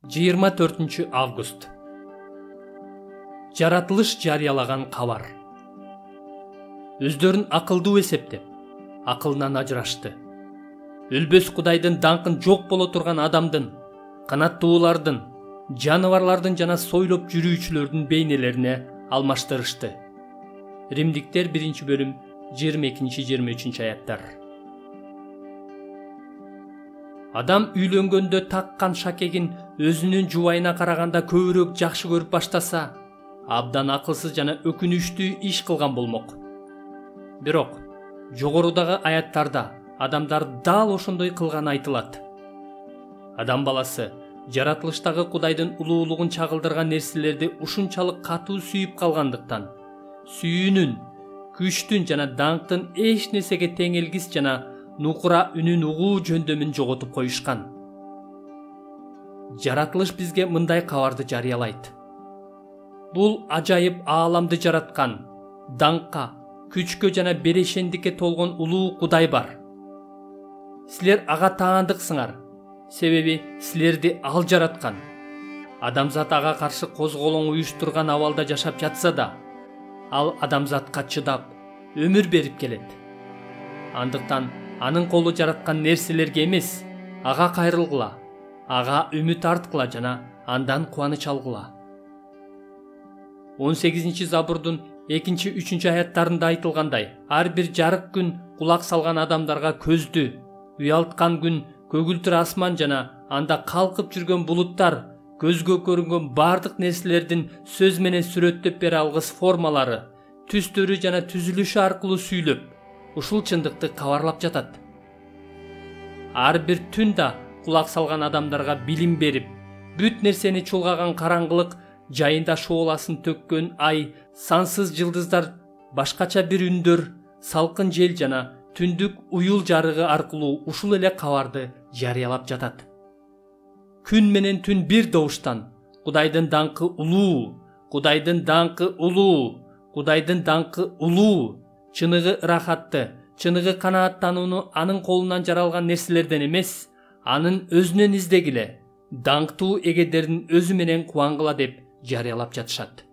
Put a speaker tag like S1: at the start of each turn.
S1: 24 август. Жаратылыш жарыялаган кабар. Өздөрүн акылдуу эсептеп, акылынан ажырашты. Өлбөс Кудайдын даңкын жок боло турган адамдын, канаттуулардын, жаныбарлардын жана сойлоп жүрүүчүлөрдүн бейнелерине алмаштырышты. Римдиктер 1 бөлүм 22-23 аяттар. Адам үйлөнгөндө таккан шакегин өзүнүн жубайына караганда көбүрөөк жакшы көрүп баштаса, абдан акылсыз жана өкүнүчтүү иш кылган болмок. Бирок, жогорудагы аяттарда адамдар дал ошондой кылганы айтылат. Адам баласы жаратылыштагы Кудайдын улуулугун чагылдырган нерселерди ушунчалык катуу сүйүп калгандыктан, сүйүүнүн, күчтүн жана даңктын эч нерсеге теңелгис жана нукура үнүн угуу жөндөмүн жоготуп коюшкан. Жаратылыш бизге мындай кабарды жарыялайт. Бул ажайып ааламды жараткан, даңкка, күчкө жана берешендикке толгон улуу Кудай бар. Силер ага таандыксыңар, себеби силерди ал жараткан. Адамзат ага каршы козголоң уюштурган абалда жашап жатса да, ал адамзатка чыдап, өмүр берип келет. Андыктан анын колу жараткан нерселерге эмес, ага кайрылгыла, ага үмүт арткыла жана андан кубаныч алгыла. 18 Забурдун 2-3 аяттарында айтылгандай, ар бир жарык күн кулак салган адамдарга көздү, уялткан күн көгүлтүр асман жана анда калкып жүргөн булуттар, көзгө көрүнгөн бардык нерселердин сөз менен сүрөттөп бере алгыс формалары, түстөрү жана түзүлүшү аркылуу сүйлөп, ушул чындыкты кабарлап жатат. Ар бир түн да кулак салган адамдарга билим берип, бүт нерсени чулгаган караңгылык жайында шооласын төккөн ай, сансыз жылдыздар, башкача бир үндөр, салкын жел жана түндүк уюл жарыгы аркылуу ушул эле кабарды жарыялап жатат. Күн менен түн бир добуштан Кудайдын даңкы улуу, Кудайдын даңкы улуу, Кудайдын даңкы улуу, чыныгы ырахатты, чыныгы канааттанууну анын колунан жаралган нерселерден эмес, анын өзүнөн издегиле, даңктуу эгедердин өзү менен кубангыла деп жарыялап жатышат.